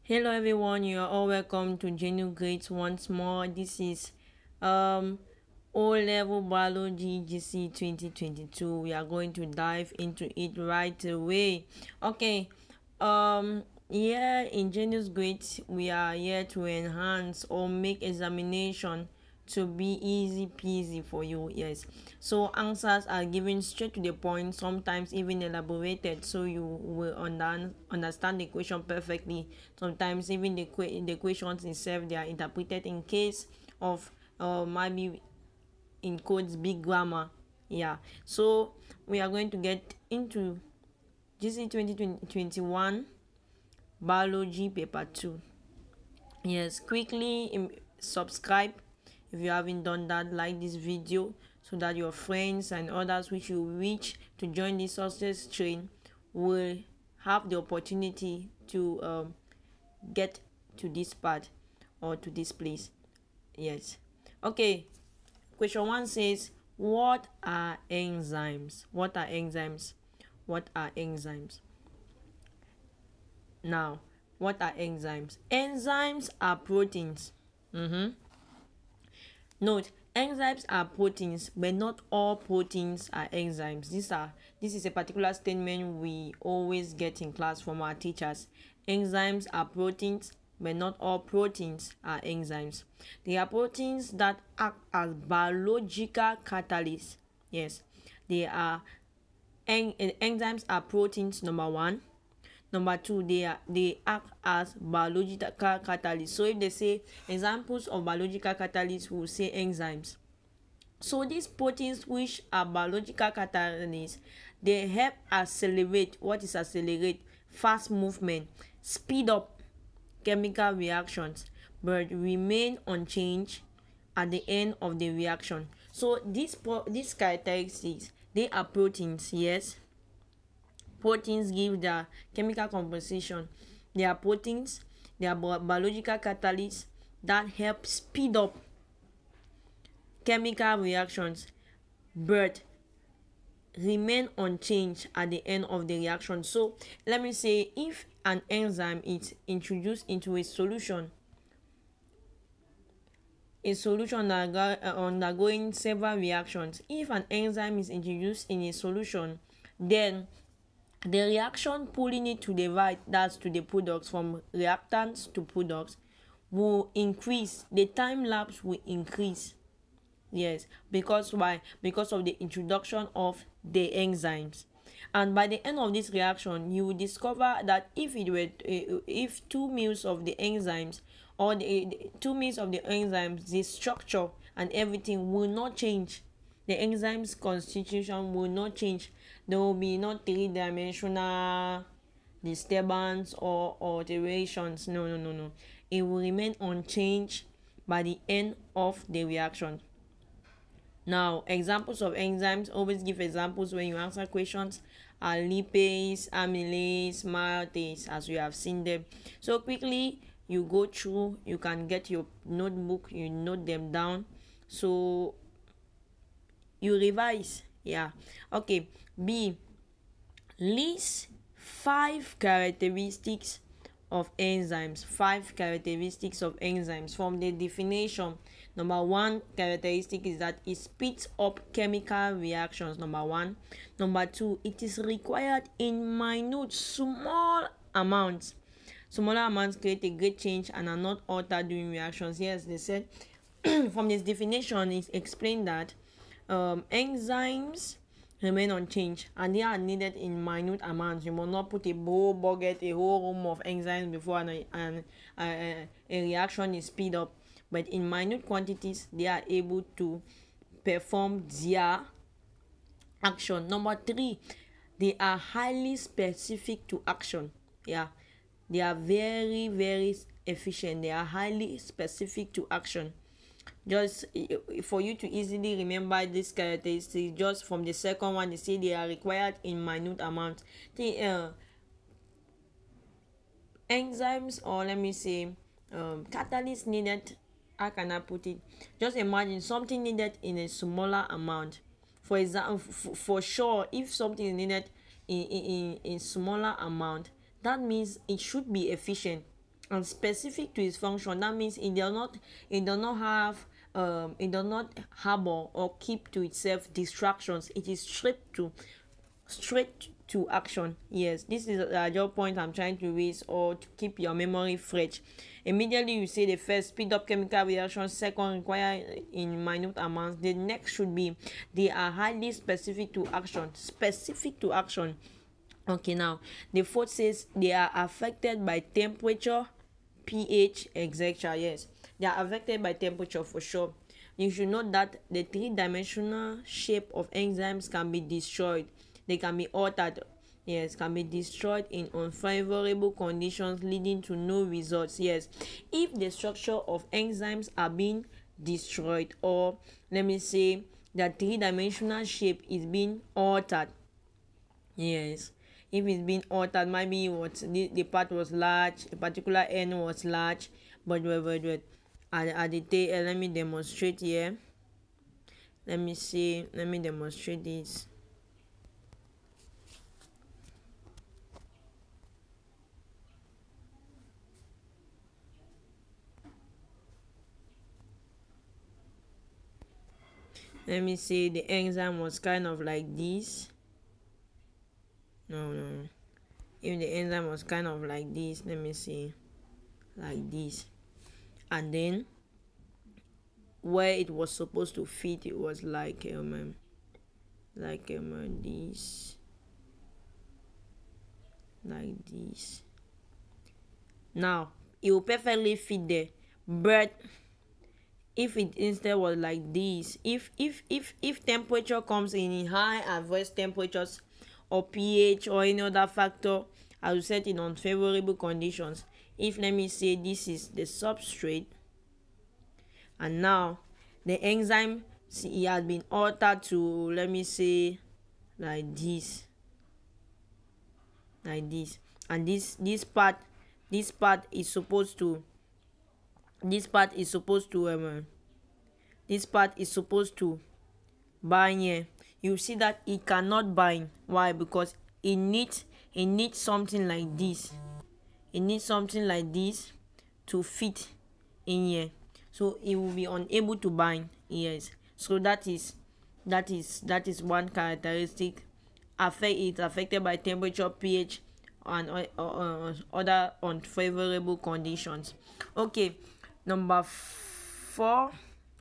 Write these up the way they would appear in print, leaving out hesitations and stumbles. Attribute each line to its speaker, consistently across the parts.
Speaker 1: Hello everyone, you are all welcome to Genu Grades once more. This is O Level Biology GC 2022. We are going to dive into it right away. Okay, here in Genius Grades, we are here to enhance or make examination to be easy peasy for you. Yes, so answers are given straight to the point, sometimes even elaborated, so you will understand the question perfectly. Sometimes even the questions itself, they are interpreted in case of maybe in codes big grammar. Yeah, so we are going to get into GC 2021 biology paper 2. Yes, quickly subscribe if you haven't done that. Like this video so that your friends and others which you reach to join this success train will have the opportunity to get to this part or to this place. Yes, okay. Question 1 says, what are enzymes? What are enzymes? What are enzymes? Now, what are enzymes? Enzymes are proteins. Note, enzymes are proteins, but not all proteins are enzymes. This is a particular statement we always get in class from our teachers. Enzymes are proteins, but not all proteins are enzymes. They are proteins that act as biological catalysts. Yes, they are enzymes are proteins, number one. Number two, they act as biological catalysts. So if they say examples of biological catalysts, we will say enzymes. So these proteins, which are biological catalysts, they help accelerate. What is accelerate? Fast movement, speed up chemical reactions, but remain unchanged at the end of the reaction. So these characteristics, they are proteins. Yes, proteins give their chemical composition. They are proteins, they are biological catalysts that help speed up chemical reactions but remain unchanged at the end of the reaction. So let me say, if an enzyme is introduced into a solution undergoing several reactions, if an enzyme is introduced in a solution, then the reaction pulling it to the right, that's to the products, from reactants to products, will increase. The time lapse will increase. Yes, because why? Because of the introduction of the enzymes. And by the end of this reaction, you will discover that if 2 meals of the enzymes, or the 2 meals of the enzymes, the structure and everything will not change. The enzyme's constitution will not change. There will be not three-dimensional disturbance or alterations. No. It will remain unchanged by the end of the reaction. Now, examples of enzymes, always give examples when you answer questions, are lipase, amylase, maltase, as we have seen them. So quickly you go through, you can get your notebook, you note them down, so you revise. Yeah, okay. B, list 5 characteristics of enzymes. 5 characteristics of enzymes from the definition. Number 1 characteristic is that it speeds up chemical reactions. Number 1. Number 2, it is required in minute, small amounts. Smaller amounts create a great change and are not altered during reactions. Yes, they said from this definition, it explained that enzymes remain unchanged and they are needed in minute amounts. You must not put a whole bucket, a whole room of enzymes before a reaction is speed up. But in minute quantities, they are able to perform their action. Number 3, they are highly specific to action. Yeah, they are very, very efficient. They are highly specific to action. Just for you to easily remember this characteristic, just from the second one, they say they are required in minute amounts. The enzymes, or let me say catalysts needed, how can I put it? Just imagine something needed in a smaller amount. For example, for sure, if something is needed in smaller amount, that means it should be efficient. and specific to its function. That means it does not have it does not harbor or keep to itself distractions. It is straight to action. Yes, this is a job point I'm trying to raise, or to keep your memory fresh. Immediately you say the first, speed up chemical reaction. Second, require in minute amounts. The next should be they are highly specific to action. Okay, now the fourth says they are affected by temperature, pH, etc. Yes, they are affected by temperature for sure. You should know that the three-dimensional shape of enzymes can be destroyed. They can be altered. Yes, can be destroyed in unfavorable conditions, leading to no results. Yes, if the structure of enzymes are being destroyed, or let me say the three-dimensional shape is being altered. Yes, if it's been altered, maybe what the part was large, a particular end was large, but wait. At the tail, let me demonstrate here. Let me demonstrate this. Let me say the enzyme was kind of like this. No. If the enzyme was kind of like this, let me see, like this, and then where it was supposed to fit, it was like this, like this. Now it will perfectly fit there, but if it instead was like this, if temperature comes in high adverse temperatures, or pH, or any other factor, I will set in unfavorable conditions. If, let me say, this is the substrate, and now the enzyme, see, it has been altered to, let me say, like this, and this part is supposed to bind here. You see that it cannot bind. Why? Because it needs something like this. It needs something like this to fit in here, so it will be unable to bind. Yes, so that is one characteristic. It's affected by temperature, pH, and other unfavorable conditions. Okay, number 4,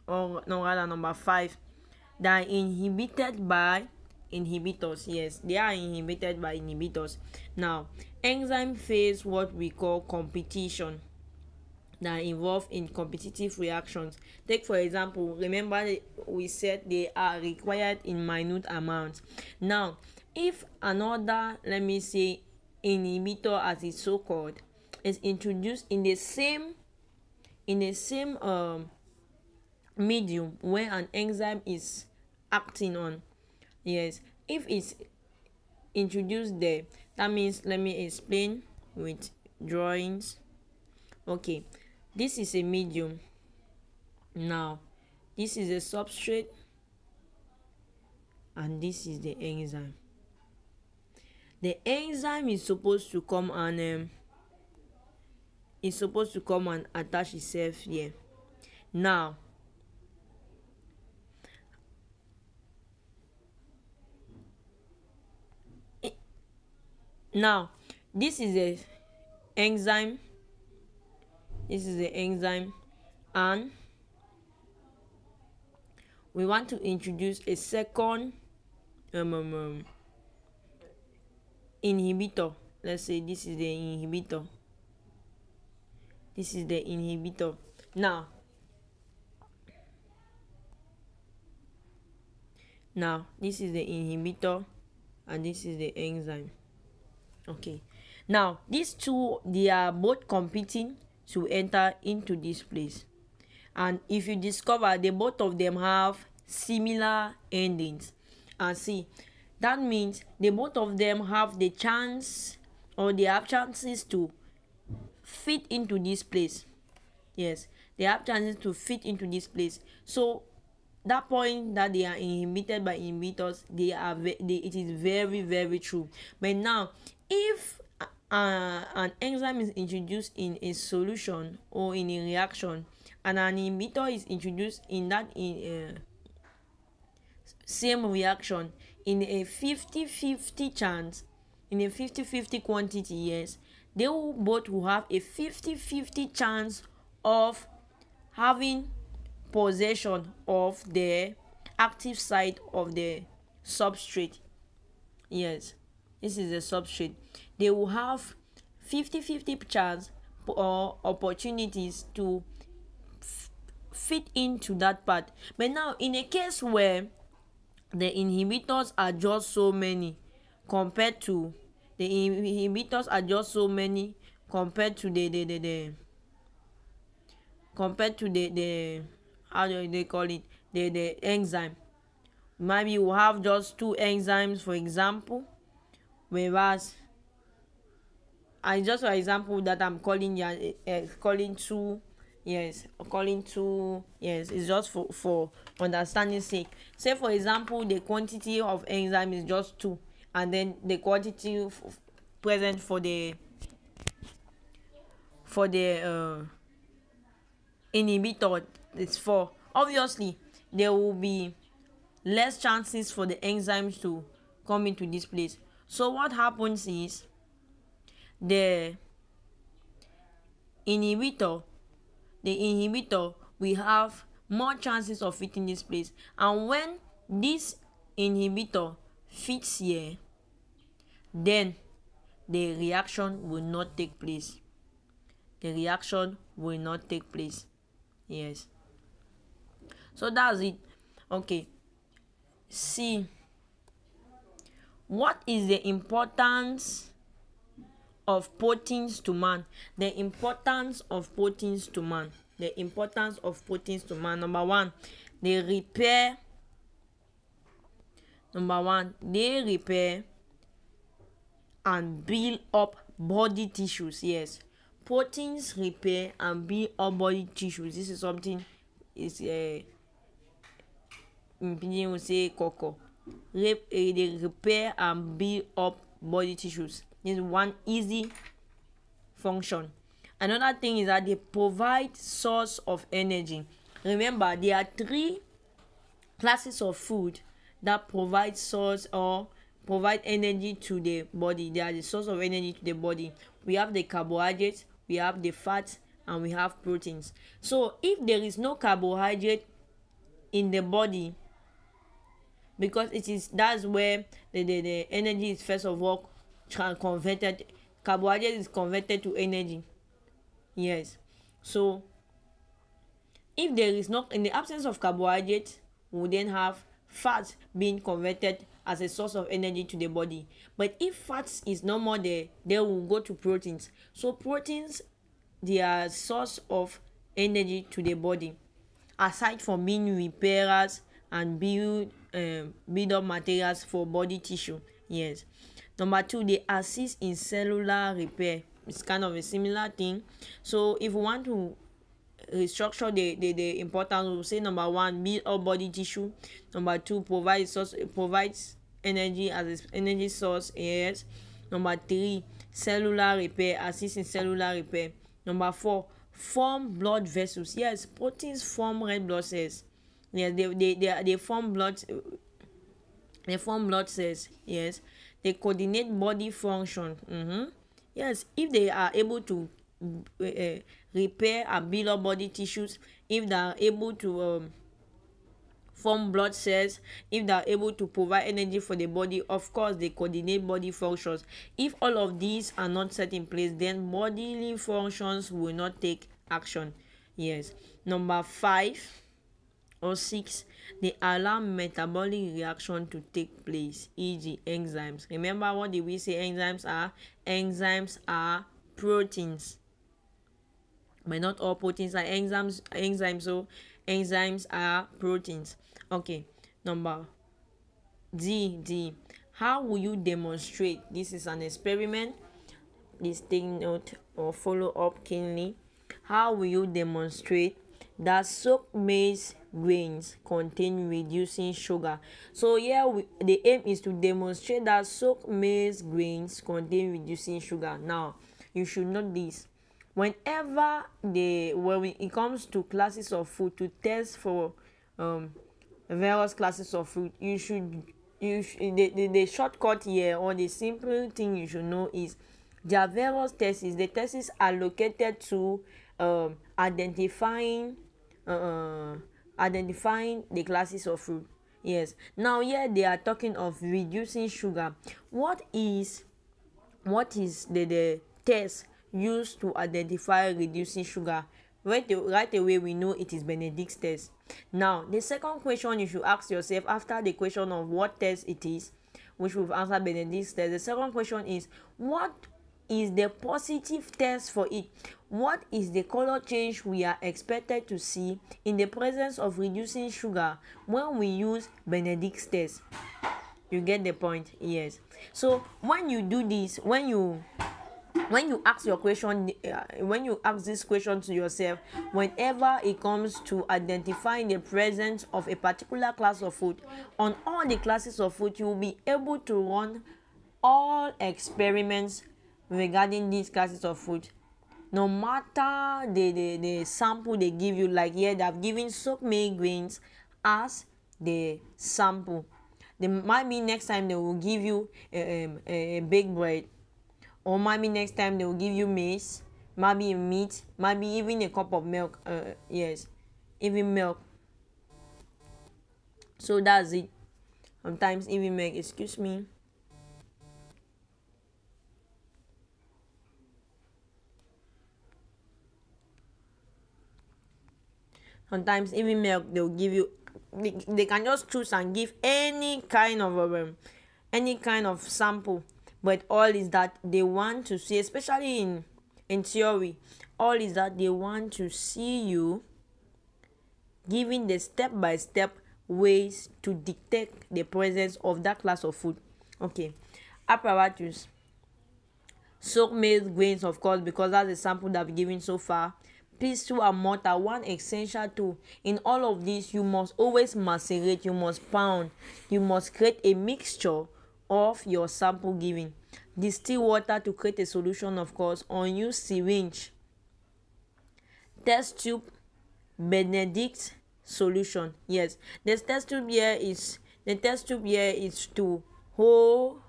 Speaker 1: or no, rather number 5, they are inhibited by inhibitors. Yes, they are inhibited by inhibitors. Now, enzyme face what we call competition, that are involved in competitive reactions. Take for example, remember we said they are required in minute amounts. Now, if another, let me say, inhibitor, as it's so called, is introduced in the same medium where an enzyme is acting on, yes, if it's introduced there, that means, let me explain with drawings. Okay, this is a medium. Now this is a substrate, and this is the enzyme. The enzyme is supposed to come and attach itself here. Now this is the enzyme, and we want to introduce a second inhibitor. Let's say this is the inhibitor. Now this is the inhibitor, and this is the enzyme. Okay, now these two, they are both competing to enter into this place, and if you discover they both of them have similar endings, and see, that means they both of them have the chance, or they have chances to fit into this place. Yes, they have chances to fit into this place. So that point that they are inhibited by inhibitors, it is very, very true. But now, if an enzyme is introduced in a solution or in a reaction, and an inhibitor is introduced in that same reaction in a 50-50 chance, in a 50-50 quantity, yes, they will both will have a 50-50 chance of having possession of the active site of the substrate. Yes, this is the substrate. They will have 50-50 chance or opportunities to fit into that part. But now in a case where the inhibitors are just so many compared to the how do they call it, the enzyme. Maybe you have just two enzymes, for example, whereas I just for example that I'm calling calling two. Yes, calling two. Yes, it's just for understanding sake. Say for example the quantity of enzyme is just 2, and then the quantity present for the inhibitor is 4. Obviously there will be less chances for the enzymes to come into this place. So what happens is the inhibitor will have more chances of fitting this place, and when this inhibitor fits here, then the reaction will not take place. Yes, so that's it. Okay, see, what is the importance of proteins to man? The importance of proteins to man. Number one, they repair and build up body tissues. Yes, proteins repair and build up body tissues. This is something is in Pidgin we say koko. They repair and build up body tissues. This is one easy function. Another thing is that they provide source of energy. Remember, there are 3 classes of food that provide source or provide energy to the body. They are the source of energy to the body. We have the carbohydrates, we have the fats, and we have proteins. So if there is no carbohydrate in the body, because that's where the energy is first of all converted. Carbohydrate is converted to energy. Yes, so if there is not, in the absence of carbohydrate, we then have fat being converted as a source of energy to the body. But if fats is no more there, they will go to proteins. So proteins, they are source of energy to the body, aside from being repairers and build up materials for body tissue. Yes. Number 2, they assist in cellular repair. It's kind of a similar thing. So if we want to restructure the importance, we'll say number 1, build up body tissue. Number 2, provides energy as an energy source. Yes. Number 3, cellular repair, assist in cellular repair. Number 4, form blood vessels. Yes, proteins form red blood cells. Yes, they form blood cells. Yes, they coordinate body function. Yes, if they are able to repair and build up body tissues, if they are able to form blood cells, if they are able to provide energy for the body, of course they coordinate body functions. If all of these are not set in place, then bodily functions will not take action. Yes. Number 5 or 6, they allow metabolic reaction to take place, e.g. enzymes. Remember, what did we say enzymes are? Enzymes are proteins, but not all proteins are enzymes. So enzymes are proteins. Okay, number D. How will you demonstrate? This is an experiment. Please take note or follow up keenly. How will you demonstrate that soaked maize grains contain reducing sugar. So here the aim is to demonstrate that soaked maize grains contain reducing sugar. Now you should know this. Whenever it comes to classes of food, to test for various classes of food, the shortcut here, or the simple thing you should know, is there are various tests. The tests are located to identifying the classes of food. Yes, now here they are talking of reducing sugar. What is the test used to identify reducing sugar? Right away we know it is Benedict's test. Now the second question you should ask yourself after the question of what test it is, which we've answered Benedict's test, the second question is, what is the positive test for it? What is the color change we are expected to see in the presence of reducing sugar when we use Benedict's test? You get the point? Yes. So when you do this, when you ask your question, when you ask this question to yourself, whenever it comes to identifying the presence of a particular class of food, on all the classes of food, you will be able to run all experiments regarding these classes of food, no matter the sample they give you. Like here they have given soaked maize grains as the sample. They might be next time they will give you a baked bread, or maybe next time they will give you maize, maybe meat, maybe even a cup of milk. Yes, even milk. So that's it. Sometimes even milk, excuse me. Sometimes even milk, they'll give you, they can just choose and give any kind of sample, but all is that they want to see, especially in theory, all is that they want to see you giving the step-by-step ways to detect the presence of that class of food. Okay, apparatus. Soaked maize grains, of course, because that's the sample that I've given so far. Pestle and mortar, one essential tool. In all of this, you must always macerate, you must pound, you must create a mixture of your sample giving. Distill water to create a solution, of course. Unused syringe. Test tube, Benedict solution. Yes, the test tube here is to hold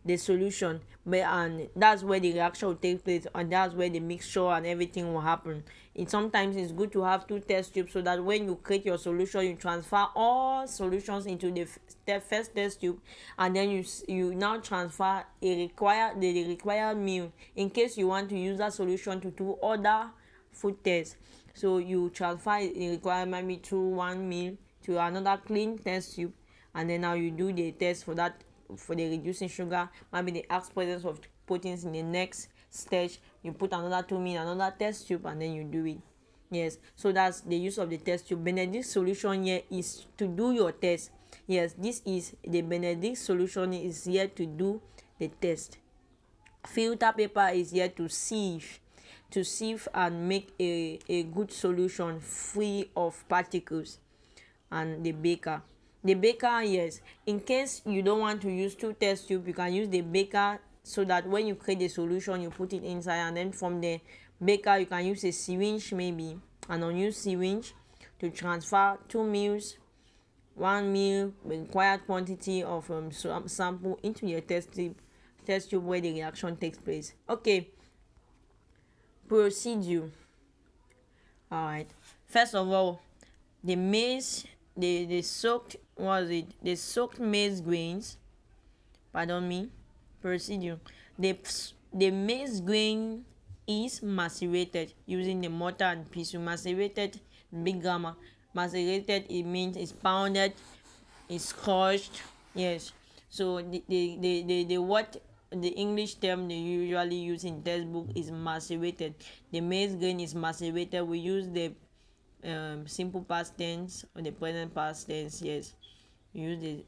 Speaker 1: the solution, but and that's where the reaction will take place, and that's where the mixture and everything will happen. Sometimes it's good to have two test tubes, so that when you create your solution, you transfer all solutions into the first test tube, and then you now transfer the required meal in case you want to use that solution to do other food tests. So you transfer the requirement maybe to one meal to another clean test tube, and then now you do the test for that, for the reducing sugar, maybe the ask presence of proteins in the next stage. You put another 2 minutes, another test tube, and then you do it. Yes, so that's the use of the test tube. Benedict solution here is to do your test. Yes, this is the Benedict solution is here to do the test. Filter paper is here to sieve and make a good solution free of particles. And the baker, yes, in case you don't want to use two test tubes, you can use the baker, so that when you create the solution, you put it inside, and then from the baker you can use a syringe, maybe an unused syringe, to transfer 2 meals, 1 meal, the required quantity of sample into your test tube where the reaction takes place. Okay, procedure. All right, first of all, the maize, the soaked maize grains, procedure. The maize grain is macerated using the mortar and pestle. Macerated, big grammar. Macerated, it means it's pounded, it's crushed. Yes, so the what the English term they usually use in textbook is macerated. The maize grain is macerated. We use the simple past tense or the present past tense. Yes, we use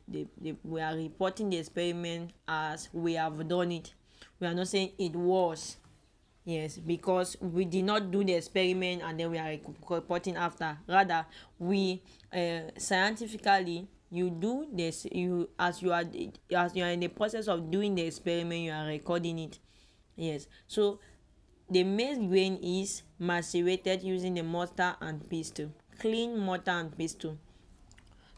Speaker 1: we are reporting the experiment as we have done it. We are not saying it was. Yes, because we did not do the experiment and then we are reporting after. Rather, we scientifically, you do this, you as you are in the process of doing the experiment, you are recording it. Yes, so the maize grain is macerated using the mortar and pestle, clean mortar and pestle.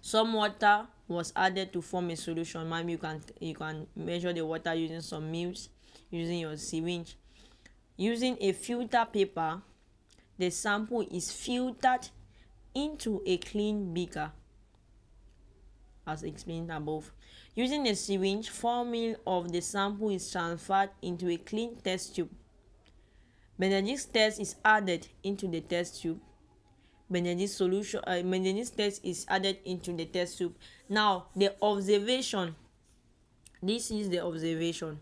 Speaker 1: Some water was added to form a solution. Maybe you can measure the water using some mils, using your syringe. Using a filter paper, the sample is filtered into a clean beaker, as explained above. Using a syringe, 4 ml of the sample is transferred into a clean test tube. Benedict's test is added into the test tube. Benedict's test is added into the test tube. Now, the observation. This is the observation.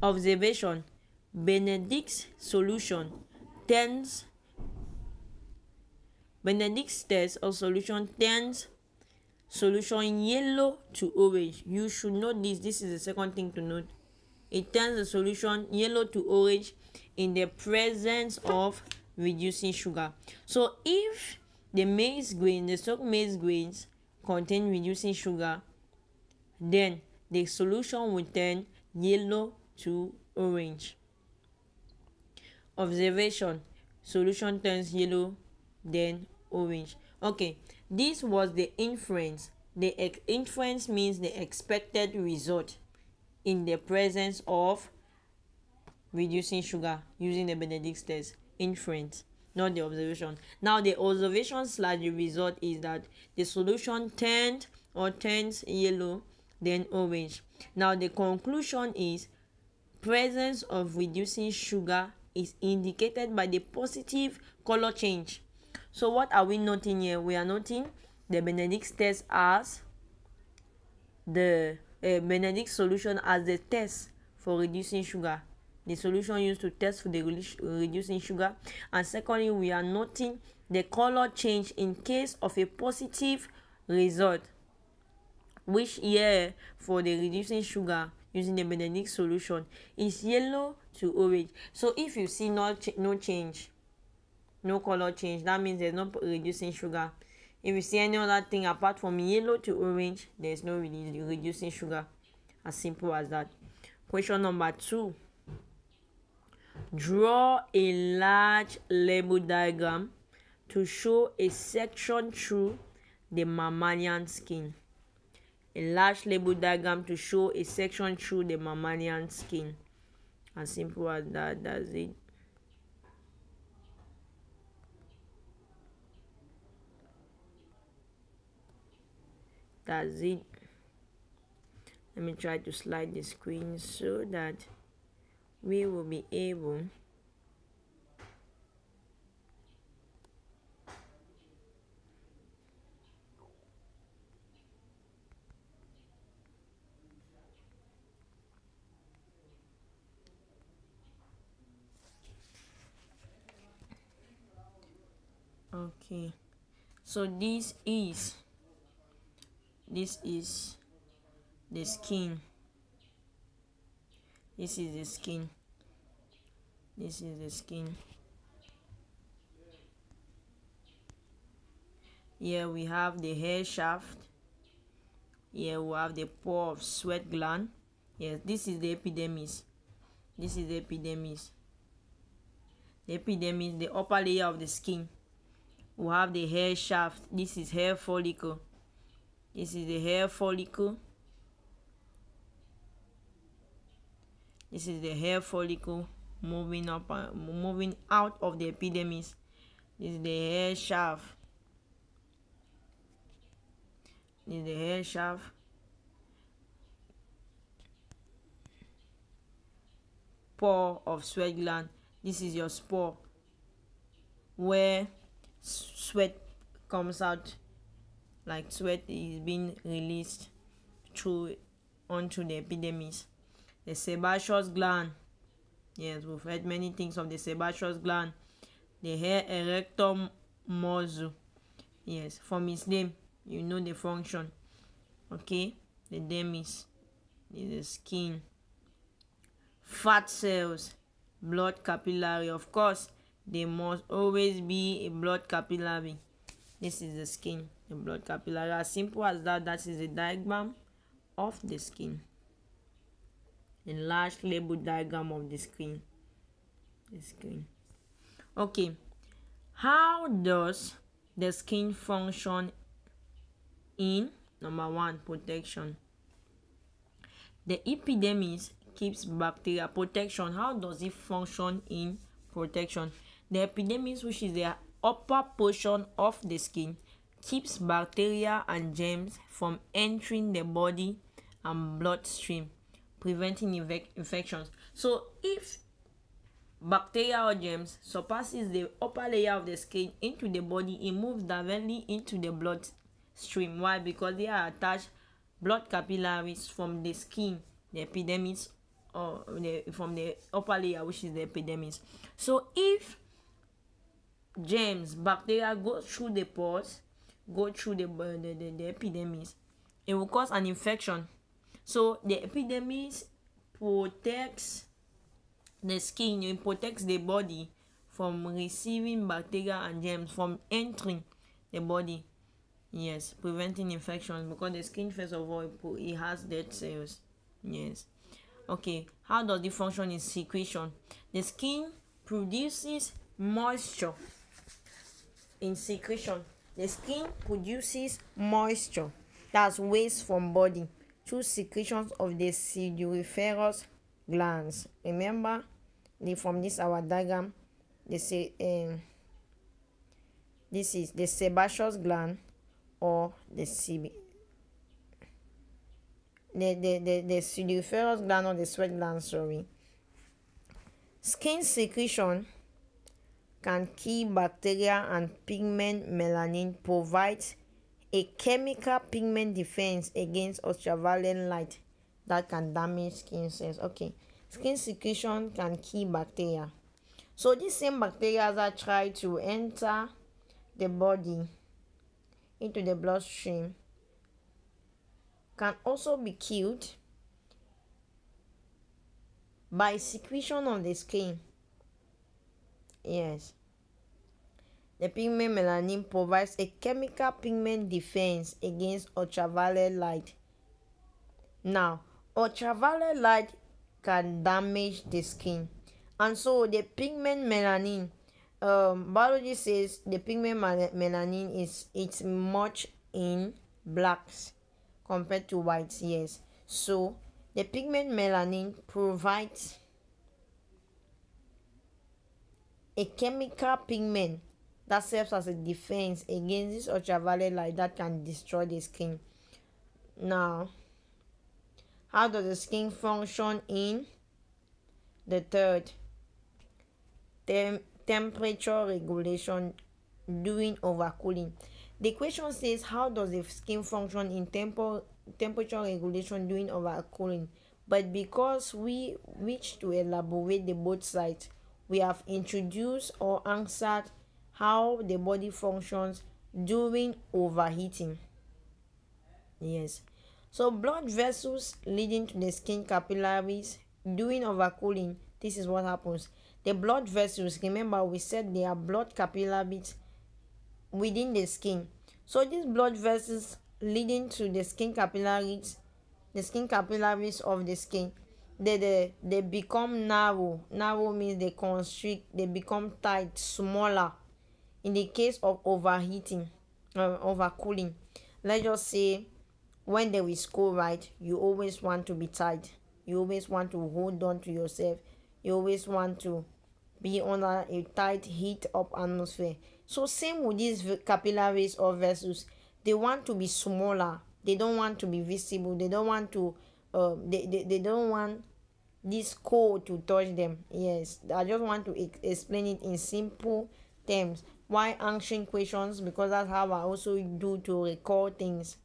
Speaker 1: Observation. Benedict's test or solution turns solution yellow to orange. You should note this. This is the second thing to note. It turns the solution yellow to orange in the presence of reducing sugar. So if the soaked maize grains contain reducing sugar, then the solution will turn yellow to orange. Observation. Solution turns yellow, then orange. Okay, this was the inference. The inference means the expected result in the presence of reducing sugar using the Benedict's test. Inference, not the observation. Now the observation / the result is that the solution turns yellow, then orange. Now the conclusion is presence of reducing sugar is indicated by the positive color change. So what are we noting here? We are noting the Benedict's test as the Benedict's solution as the test for reducing sugar, the solution used to test for the reducing sugar. And secondly, we are noting the color change in case of a positive result, which here for the reducing sugar using the Benedict's solution is yellow to orange. So if you see no change, no color change, that means there's no reducing sugar. If you see any other thing apart from yellow to orange, there's no reducing sugar. As simple as that. Question number 2. Draw a large label diagram to show a section through the mammalian skin. A large label diagram to show a section through the mammalian skin. As simple as that. That's it. That's it. Let me try to slide the screen so that we will be able okay. So this is the skin. This is the skin. Here we have the hair shaft. Here we have the pore of sweat gland. Yes, this is the epidermis. The epidermis, the upper layer of the skin. We have the hair shaft. This is hair follicle. This is the hair follicle. This is the hair follicle moving out of the epidermis. This is the hair shaft. Pore of sweat gland. This is your spore, where sweat comes out, like sweat is being released through onto the epidermis. The sebaceous gland. Yes, we've heard many things of the sebaceous gland. The hair erector muscle. Yes, from its name, you know the function. Okay, the dermis is the skin. fat cells, blood capillary. Of course, there must always be a blood capillary. This is the skin, the blood capillary. As simple as that. That is a diagram of the skin. A large label diagram of the skin. Okay, how does the skin function in number 1, protection? The epidermis keeps bacteria. Protection, how does it function in protection? The epidermis, which is the upper portion of the skin, keeps bacteria and germs from entering the body and bloodstream, preventing infections. So if bacteria or germs surpasses the upper layer of the skin into the body, it moves directly into the bloodstream. Why? Because they are attached blood capillaries from the skin, the epidermis, or from the upper layer, which is the epidermis. So if germs, bacteria go through the pores, go through the epidermis, it will cause an infection. So the epidermis protects the skin, it protects the body from receiving bacteria and germs from entering the body. Yes, preventing infections, because the skin, first of all, it has dead cells. Yes. Okay, how does it function in secretion? The skin produces moisture. In secretion, the skin produces moisture, that's waste from body, through secretions of the sebriferous glands. Remember, from this our diagram, they say this is the sebaceous gland, or the sebriferous gland, or the sweat gland. Sorry. Skin secretion can kill bacteria, and pigment melanin provides a chemical pigment defense against ultraviolet light that can damage skin cells. Okay, skin secretion can kill bacteria. So these same bacteria that try to enter the body into the bloodstream can also be killed by secretion of the skin. Yes. The pigment melanin provides a chemical pigment defense against ultraviolet light. Now, ultraviolet light can damage the skin, and so the pigment melanin, biology says the pigment melanin it's much in blacks compared to whites. Yes, so the pigment melanin provides a chemical pigment that serves as a defense against this ultraviolet light that can destroy the skin. Now, how does the skin function in the third? Temperature regulation during overcooling. The question says, how does the skin function in temperature regulation during overcooling? But because we wish to elaborate the both sides, we have introduced or answered how the body functions during overheating. Yes. So blood vessels leading to the skin capillaries during overcooling, this is what happens. The blood vessels, remember we said they are blood capillaries within the skin. So these blood vessels leading to the skin capillaries of the skin, they become narrow. Narrow means they constrict, they become tight, smaller. In the case of overheating, overcooling, let's just say when there is cold, right, you always want to be tight. You always want to hold on to yourself. You always want to be under a tight heat up atmosphere. So same with these capillaries or vessels. They want to be smaller. They don't want to be visible. They don't want to they don't want this cold to touch them. Yes, I just want to explain it in simple terms. Why answering questions? Because that's how I also do to recall things.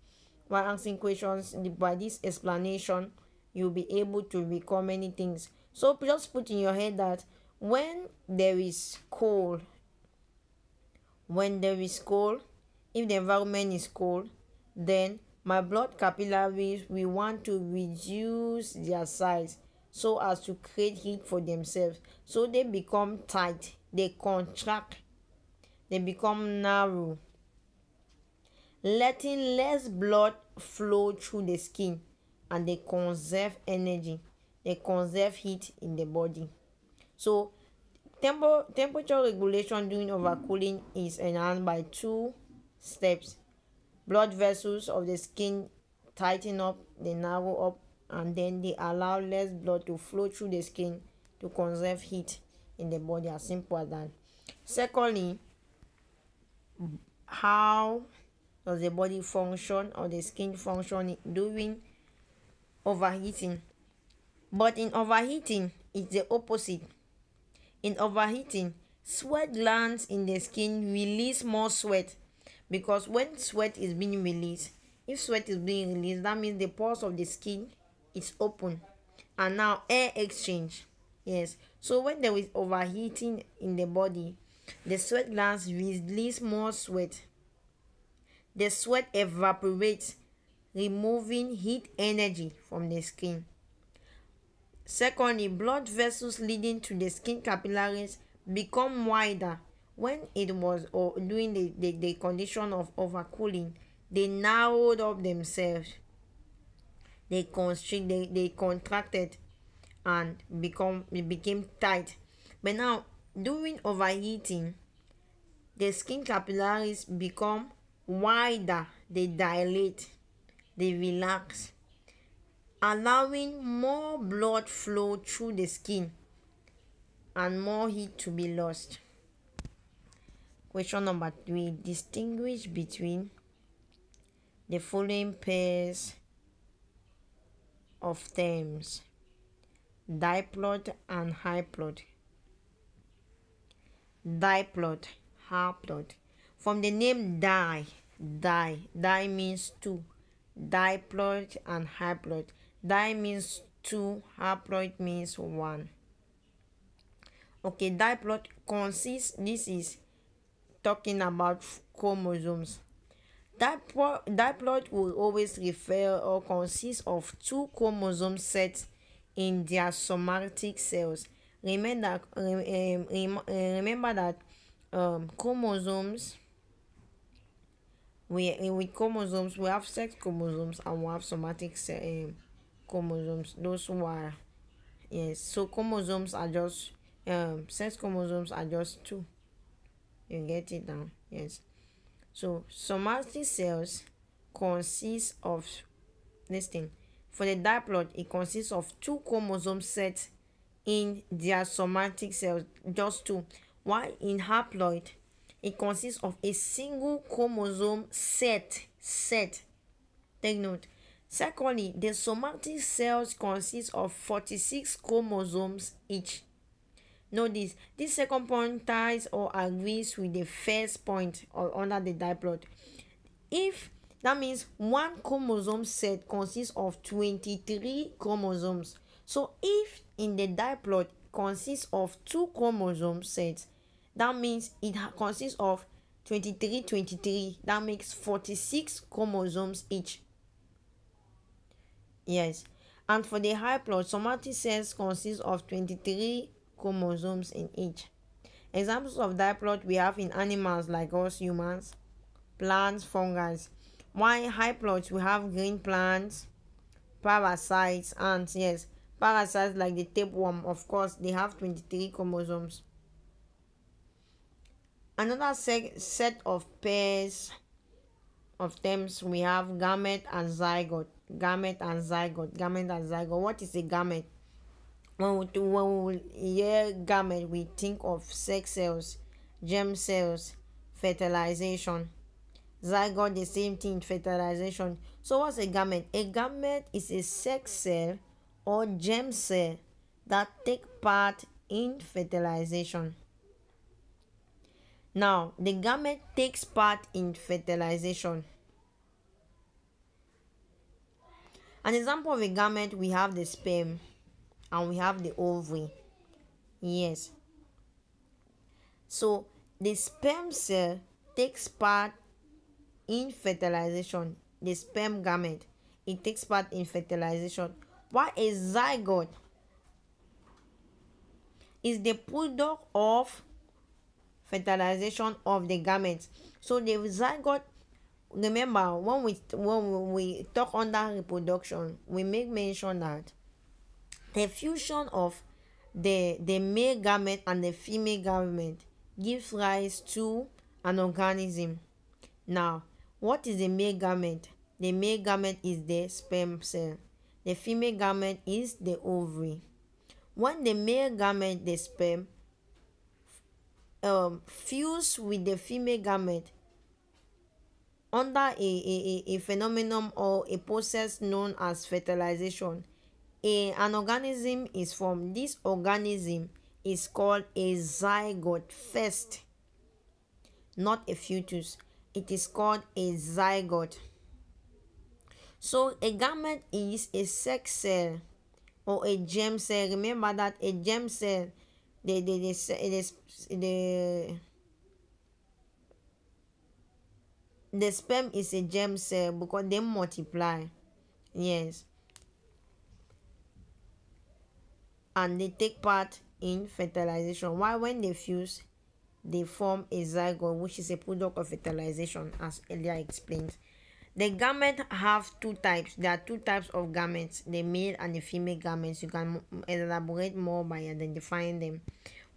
Speaker 1: While answering questions, by this explanation, you'll be able to recall many things. So just put in your head that when there is cold, if the environment is cold, then my blood capillaries, we want to reduce their size so as to create heat for themselves. So they become tight, they contract, they become narrow, letting less blood flow through the skin, and they conserve energy, they conserve heat in the body. So temperature regulation during overcooling is enhanced by two steps. Blood vessels of the skin tighten up, they narrow up, and then they allow less blood to flow through the skin to conserve heat in the body. As simple as that. Secondly, how does the body function or the skin function during overheating? But in overheating, it's the opposite. In overheating, sweat glands in the skin release more sweat, because when sweat is being released, if sweat is being released, that means the pores of the skin is open, and now air exchange. Yes, so when there is overheating in the body, the sweat glands release more sweat. The sweat evaporates, removing heat energy from the skin. Secondly, blood vessels leading to the skin capillaries become wider. When it was during the condition of overcooling, they narrowed up themselves, they contracted and became tight. But now during overheating, the skin capillaries become wider, they dilate, they relax, allowing more blood flow through the skin and more heat to be lost. Question number 3. Distinguish between the following pairs of terms: diploid and haploid. Diploid, haploid. From the name di means two. Diploid and haploid. Di means two, haploid means one. Okay, diploid consists, this is talking about chromosomes. Diploid will always refer or consist of two chromosome sets in their somatic cells. Remember that chromosomes, with chromosomes we have sex chromosomes and we have somatic chromosomes. Those who are, yes, so chromosomes are just sex chromosomes are just two. You get it now? Yes. So somatic cells consist of this thing. For the diploid, it consists of two chromosome sets in their somatic cells, just two. While in haploid, it consists of a single chromosome set. Take note. Secondly, the somatic cells consist of 46 chromosomes each. Note this second point ties or agrees with the first point or under the diploid. If that means one chromosome set consists of 23 chromosomes. So if in the diploid consists of two chromosome sets, that means it consists of 23. That makes 46 chromosomes each. Yes. And for the haploid, somatic cells consist of 23 chromosomes in each. Examples of diploid we have in animals like us humans, plants, fungi. While haploids we have green plants, parasites, ants. Yes, parasites like the tapeworm, of course, they have 23 chromosomes. Another set of pairs of terms we have gamete and zygote. Gamete and zygote. What is a gamete? When we hear gamete, we think of sex cells, germ cells, fertilization. Zygote, the same thing, fertilization. So what's a gamete? A gamete is a sex cell or germ cell that take part in fertilization. Now, the gamete takes part in fertilization. An example of a gamete, we have the sperm and we have the ovary. Yes. So the sperm cell takes part in fertilization. The sperm gamete, it takes part in fertilization. While a zygote is the product of fertilization of the gametes. So the zygote, remember when we talk under reproduction, we make mention that the fusion of the male gamete and the female gamete gives rise to an organism. Now, what is the male gamete? The male gamete is the sperm cell. The female gamete is the ovary. When the male gamete, the sperm, fuse with the female gamete under a phenomenon or a process known as fertilization, an organism is formed. This organism is called a zygote first, not a fetus. It is called a zygote. So a gamete is a sex cell or a germ cell. Remember that a germ cell, the sperm is a germ cell because they multiply. Yes. And they take part in fertilization. While when they fuse, they form a zygote, which is a product of fertilization, as earlier explained. The gametes have two types. There are two types of gametes, the male and the female gametes. You can elaborate more by identifying them.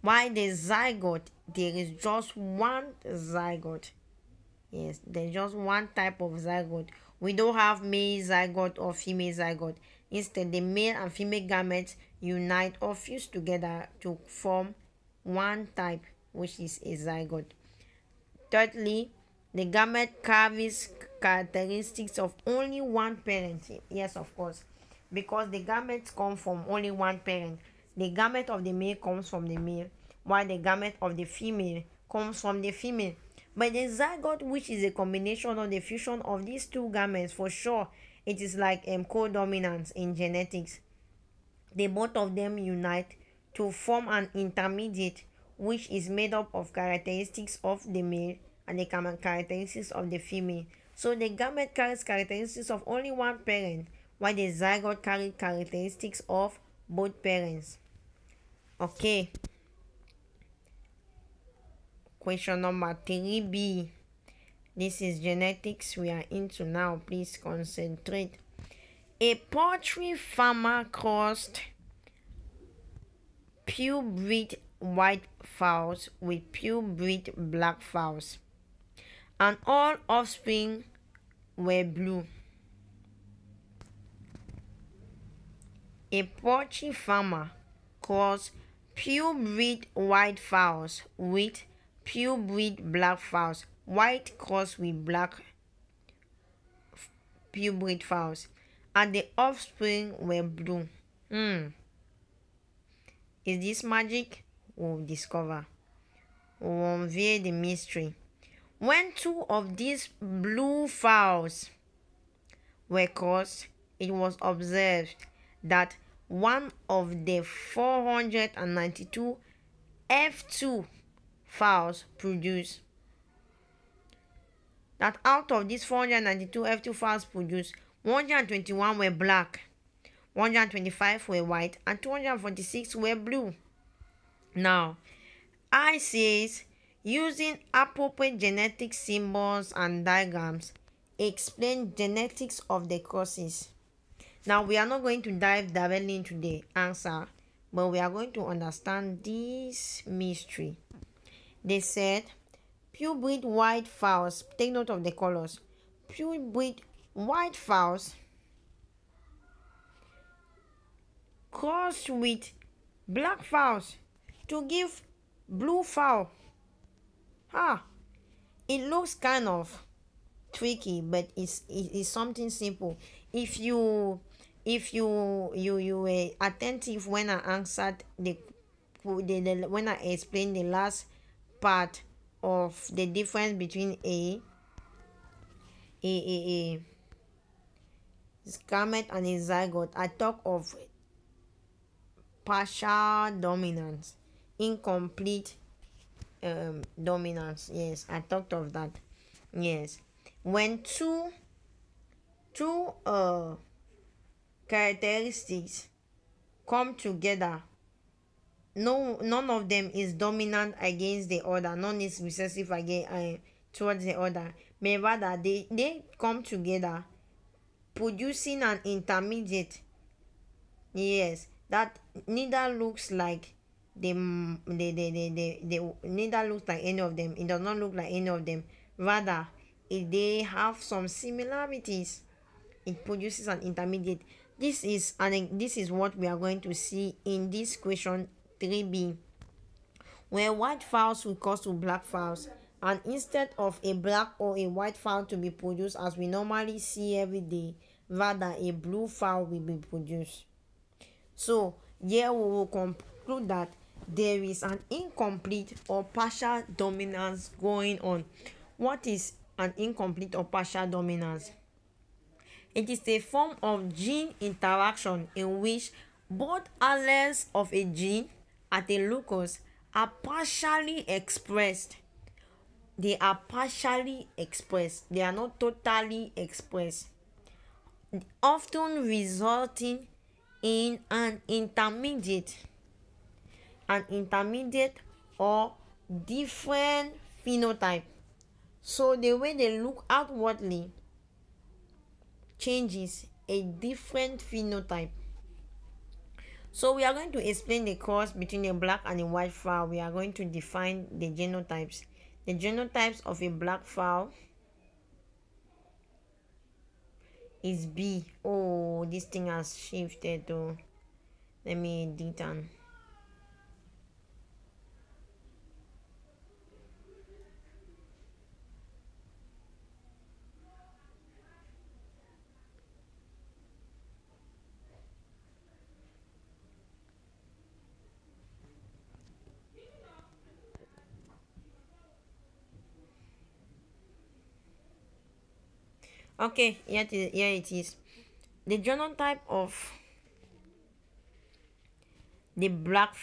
Speaker 1: While the zygote, there is just one zygote. Yes, there's just one type of zygote. We don't have male zygote or female zygote. Instead, the male and female gametes unite or fuse together to form one type, which is a zygote. Thirdly, the gamete carries characteristics of only one parent. Yes, of course, because the gametes come from only one parent. The gamete of the male comes from the male, while the gamete of the female comes from the female. But the zygote, which is a combination of the fusion of these two gametes, for sure, it is like co-dominance in genetics. The both of them unite to form an intermediate, which is made up of characteristics of the male and the characteristics of the female. So the gamete carries characteristics of only one parent, while the zygote carries characteristics of both parents. Okay. Question number 3B. This is genetics we are into now. Please concentrate. A poultry farmer crossed purebred white fowls with purebred black fowls, and all offspring were blue. A poultry farmer crossed purebred white fowls with purebred black fowls. White crossed with black purebred fowls, and the offspring were blue. Is this magic? We'll discover. We'll unveil the mystery. When two of these blue fowls were crossed, it was observed that one of the 492 F2 fowls produced, that out of these 492 F2 fowls produced, 121 were black, 125 were white, and 246 were blue. Now, I says, using appropriate genetic symbols and diagrams, explain genetics of the crosses. Now, we are not going to dive directly into the answer, but we are going to understand this mystery. They said, purebred white fowls, take note of the colors, purebred white fowls crossed with black fowls to give blue fowl. It looks kind of tricky, but it's something simple. If you were attentive when I answered when I explained the last part of the difference between a gamete and a zygote, I talk of partial dominance, incomplete dominance. Yes, I talked of that. Yes, when two characteristics come together none of them is dominant against the other, none is recessive against towards the other, but rather they come together producing an intermediate. Yes, that neither looks like the neither looks like any of them. It does not look like any of them. Rather, if they have some similarities, it produces an intermediate. This is what we are going to see in this question 3b, where white fowls will cause to black fowls, and instead of a black or a white fowl to be produced as we normally see every day, rather a blue fowl will be produced. So here we will conclude that there is an incomplete or partial dominance going on. What is an incomplete or partial dominance? It is a form of gene interaction in which both alleles of a gene at a locus are partially expressed. They are partially expressed. They are not totally expressed, often resulting in an intermediate or different phenotype. So the way they look outwardly changes a different phenotype. So we are going to explain the cross between a black and a white fowl. We are going to define the genotypes. The genotypes of a black fowl is B. Oh, this thing has shifted though. Let me edit and okay, here it is. The genotype of the black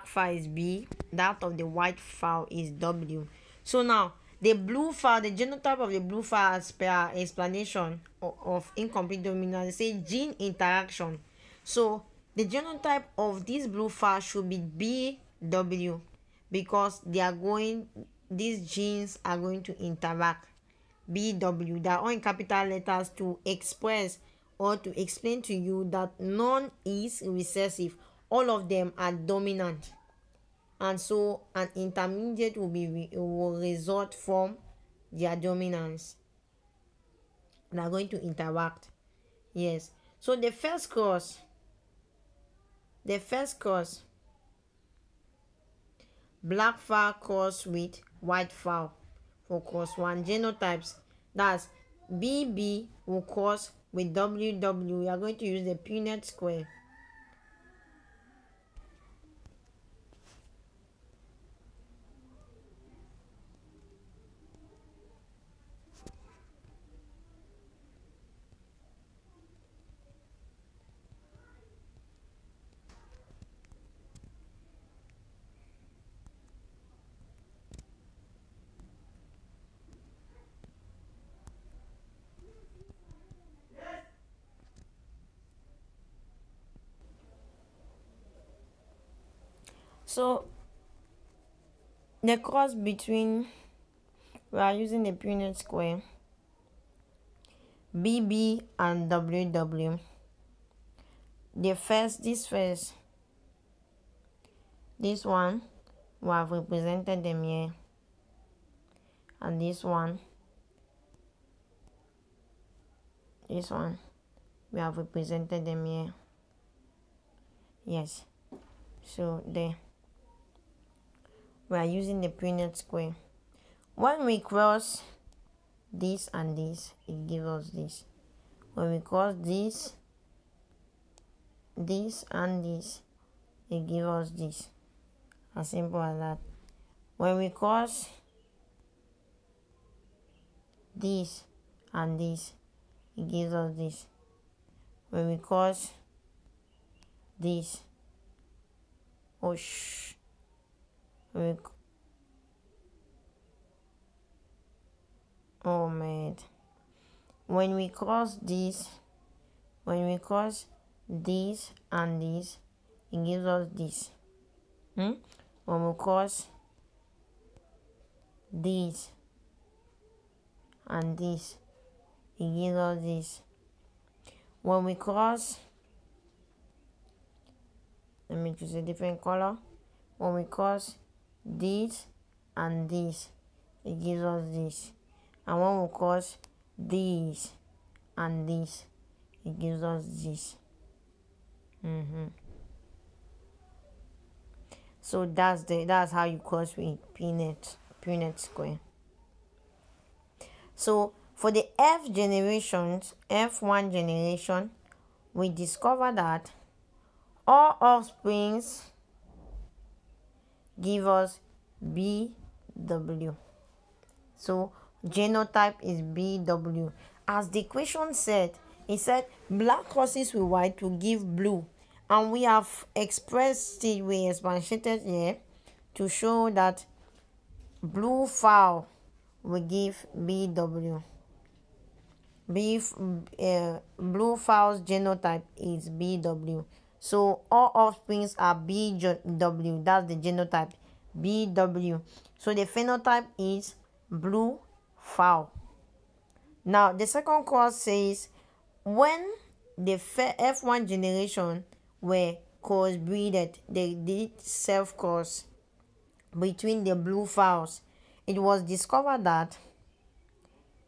Speaker 1: fowl is B. That of the white fowl is W. So now the blue fowl, the genotype of the blue fowl, as per explanation of incomplete dominance, say gene interaction. So the genotype of this blue fowl should be BW, because these genes are going to interact. BW, they are all in capital letters to express or to explain to you that none is recessive. All of them are dominant, and so an intermediate will result from their dominance. They are going to interact. Yes. So the first cross, black fowl cross with white fowl for cross 1. Genotypes, that's BB will cross with WW. We are going to use the Punnett square. So the cross between, we are using the Punnett square, BB and WW. This one, we have represented them here, and this one, we have represented them here. Yes. So there, we are using the Punnett square. When we cross this and this, it gives us this. When we cross this and this, it gives us this. As simple as that. When we cross this and this, it gives us this. When we cross this, oh man, when we cross this and this, it gives us this. When we cross this and this, it gives us this. When we cross, let me choose a different color. When we cross this and this, it gives us this. And when we cross this and this, it gives us this. So that's how you cross with Punnett square. So for the F1 generation, we discover that all offsprings give us BW. So genotype is BW. As the equation said, it said black crosses with white will give blue. And we have expressed it, we expatiated here to show that blue fowl will give BW. Blue fowl's genotype is BW. So all offsprings are BW. That's the genotype, BW. So the phenotype is blue fowl. Now the second clause says when the F1 generation were crossbreeded, they did self-cross between the blue fowls. It was discovered that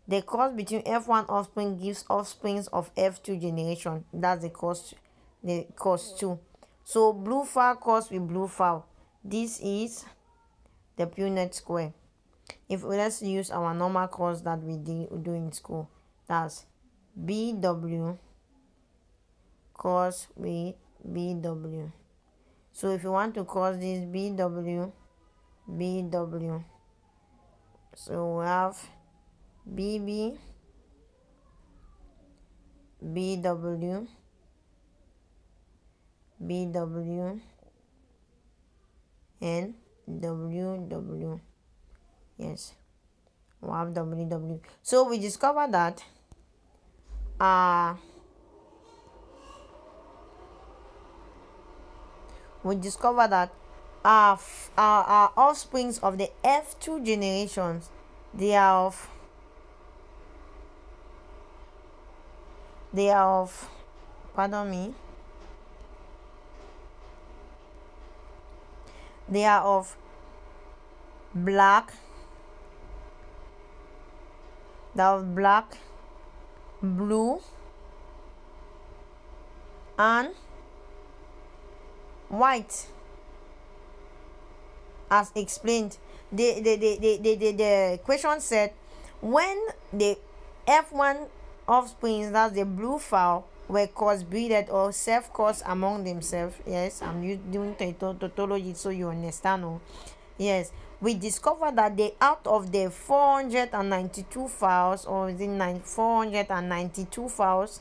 Speaker 1: the cross between F1 offspring gives offsprings of F2 generation. That's the cross 2. So blue fowl cross with blue fowl. This is the Punnett square. If let's use our normal cross that we do in school, that's BW cross with BW. So if you want to cross this BW, so we have BB, BW, and WW. Yes, we have WW. So we discovered that our offsprings of the F2 generations, they are of pardon me, they are of black, blue, and white. As explained, the question said when the F1 offsprings, that's the blue fowl, were crossbreeded or self-crossed among themselves. Yes, I'm doing tautology so you understand. Oh, yes, we discovered that out of the 492 fowls, or is it 492 fowls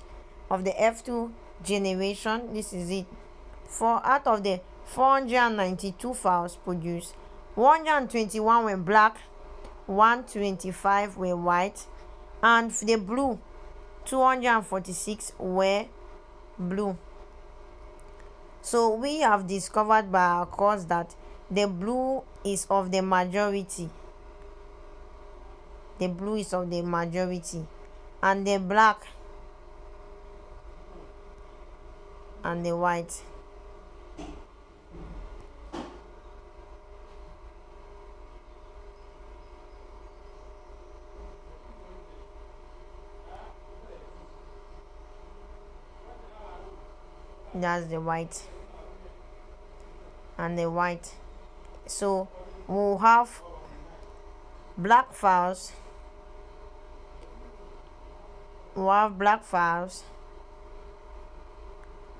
Speaker 1: of the F2 generation, this is it. Out of the 492 fowls produced, 121 were black, 125 were white, and the blue, 246 were blue. So we have discovered by our course that the blue is of the majority. The blue is of the majority, and the black and the white that's the white and the white. So we'll have black fowls,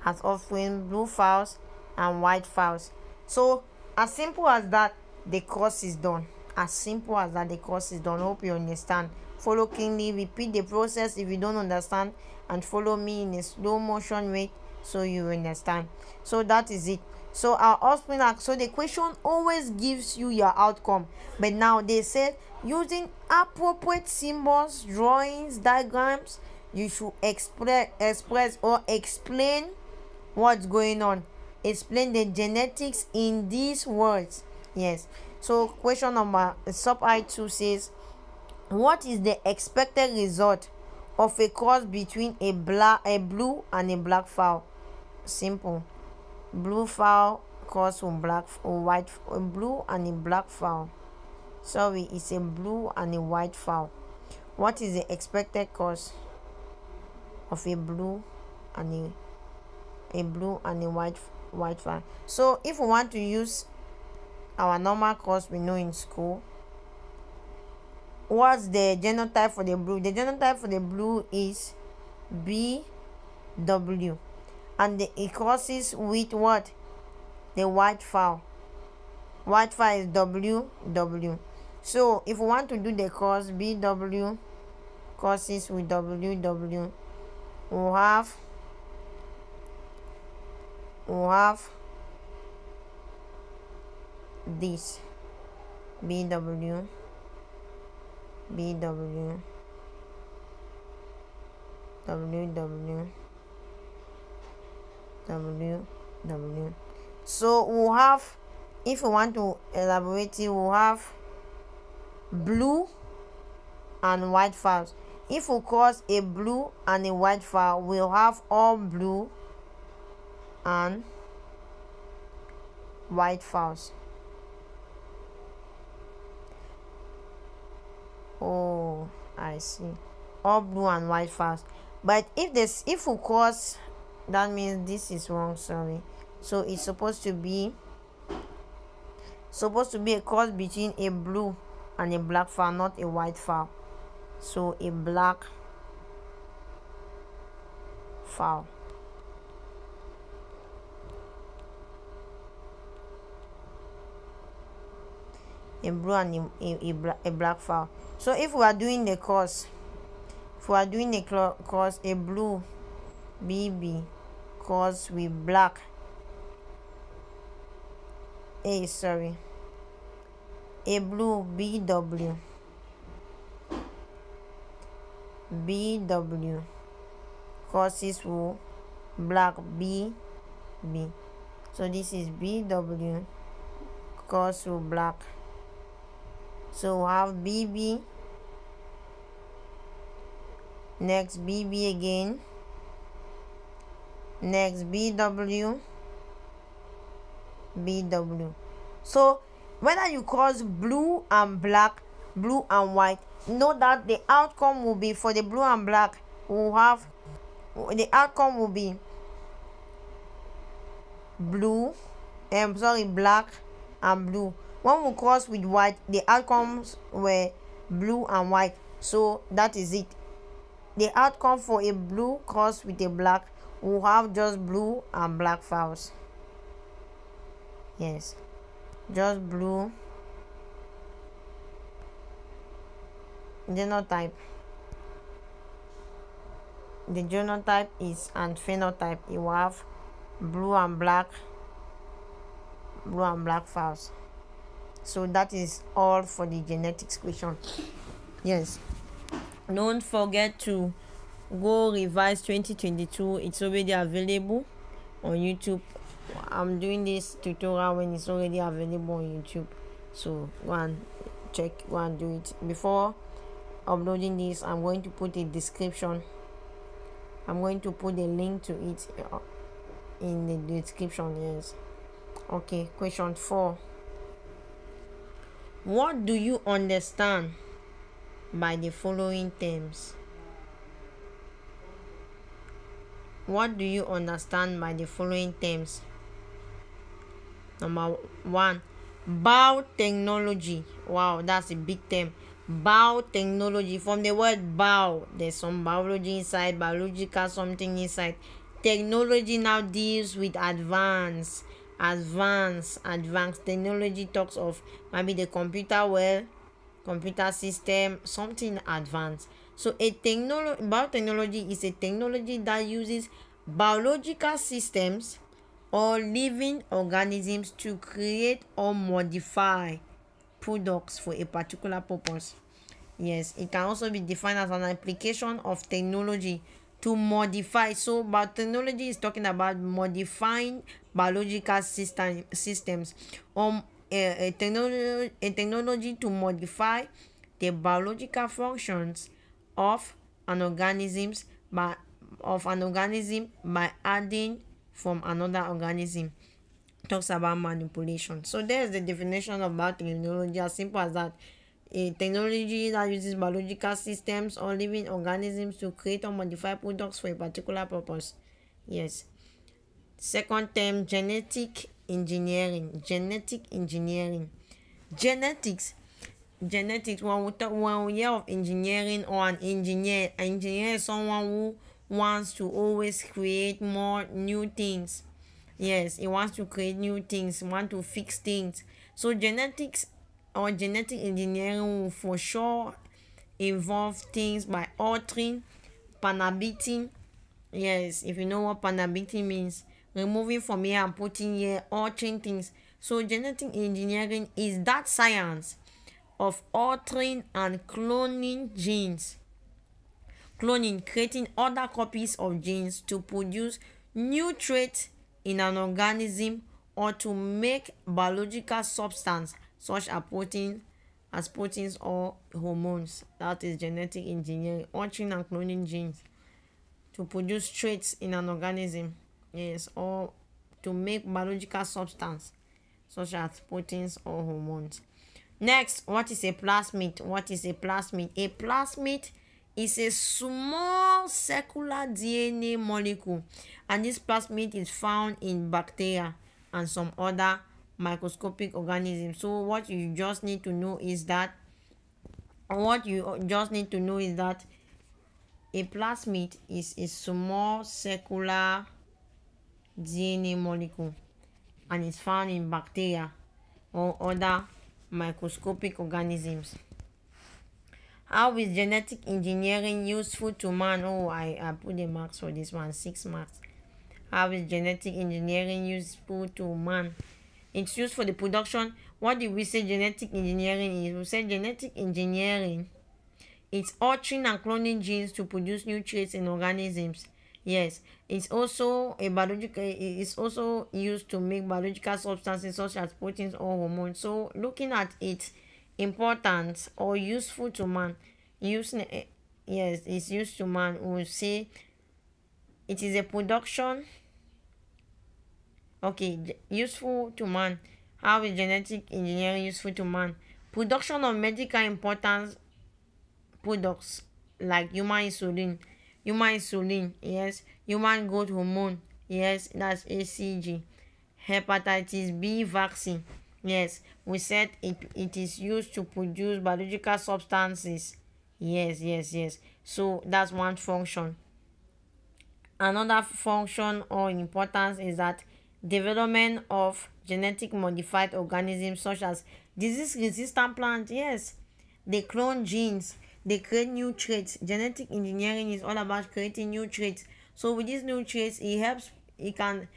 Speaker 1: as offspring, blue fowls and white fowls. So as simple as that, the course is done. Hope you understand. Follow keenly, repeat the process if you don't understand, and follow me in a slow motion way so you understand. So that is it. So our offspring, so the question always gives you your outcome, but now they said using appropriate symbols, drawings, diagrams, you should express or explain what's going on. Explain the genetics in these words. Yes. So question number sub I2 says, what is the expected result of a cross between a blue and a black fowl? Simple. Blue fowl cross with black or white, a blue and a black fowl. Sorry, it's a blue and a white fowl. What is the expected cost of a blue and a white fowl? So if we want to use our normal cost we know in school, what's the genotype for the blue? The genotype for the blue is BW, and it crosses with what? The white fowl. White fowl is WW. So if we want to do the cross, BW crosses with WW, we'll have this BW, WW. So we'll have, if we want to elaborate it, we'll have blue and white fowls. If we cross a blue and a white fowl, we'll have all blue and white fowls. Oh, I see. All blue and white fowls. But if we cross, that means this is wrong, sorry. So it's supposed to be a cross between a blue and a black fowl, not a white fowl. So a black fowl. A blue and a black fowl. So if we are doing the cross, a blue BB cross with black a blue BW crosses with black BB. So this is BW cross with black. So we have BB, next BB again, next BW. So whether you cross blue and black, blue and white, know that the outcome will be, for the blue and black, the outcome will be black and blue. When we cross with white, the outcomes were blue and white. So that is it. The outcome for a blue cross with a black will have just blue and black fowls. Yes, just blue. Genotype. The genotype is, and phenotype, it will have blue and black fowls. So that is all for the genetics question. Yes, don't forget to go revise 2022. It's already available on YouTube. I'm doing this tutorial when it's already available on YouTube, so go and check, go and do it. Before uploading this, I'm going to put a description. I'm going to put a link to it in the description. Yes. Okay, question 4. What do you understand by the following terms? What do you understand by the following terms? Number 1, biotechnology. Wow, that's a big term. Biotechnology. From the word bio, there's some biology inside, biological something inside. Technology now deals with advanced technology. Talks of maybe the computer system, something advanced. So biotechnology is a technology that uses biological systems or living organisms to create or modify products for a particular purpose. Yes, it can also be defined as an application of technology to modify. So biotechnology is talking about modifying biological systems, a technology to modify the biological functions of an organisms by adding from another organism. Talks about manipulation. So there's the definition of biotechnology, as simple as that. A technology that uses biological systems or living organisms to create or modify products for a particular purpose. Yes. Second term, genetic engineering. Genetics. When we hear of engineering or an engineer is someone who wants to always create more new things. Yes, he wants to create new things, want to fix things. So genetics or genetic engineering will for sure involve things by altering, panabitting. Yes, if you know what panabitting means, removing from here and putting here, altering things. So genetic engineering is that science of altering and cloning genes. Creating other copies of genes to produce new traits in an organism or to make biological substance such as proteins or hormones. That is genetic engineering, altering and cloning genes to produce traits in an organism. Yes, or to make biological substance such as proteins or hormones. Next, what is a plasmid? A plasmid is a small circular DNA molecule, and this plasmid is found in bacteria and some other microscopic organisms. So what you just need to know is that a plasmid is a small circular DNA molecule and is found in bacteria or other microscopic organisms. How is genetic engineering useful to man? I put the marks for this one, 6 marks. How is genetic engineering useful to man? It's used for the production. What did we say genetic engineering is? We said genetic engineering, it's altering and cloning genes to produce new traits in organisms. Yes, it's also used to make biological substances such as proteins or hormones. So looking at its importance or useful to man, it's used to man. We will say it is a production. Useful to man. How is genetic engineering useful to man? Production of medical importance products like human insulin, yes, human growth hormone, yes, that's HCG. Hepatitis B vaccine, yes, we said it is used to produce biological substances. Yes. So that's one function. Another function or importance is that development of genetic modified organisms such as disease resistant plants. Yes, they clone genes, they create new traits. Genetic engineering is all about creating new traits. So with these new traits, it can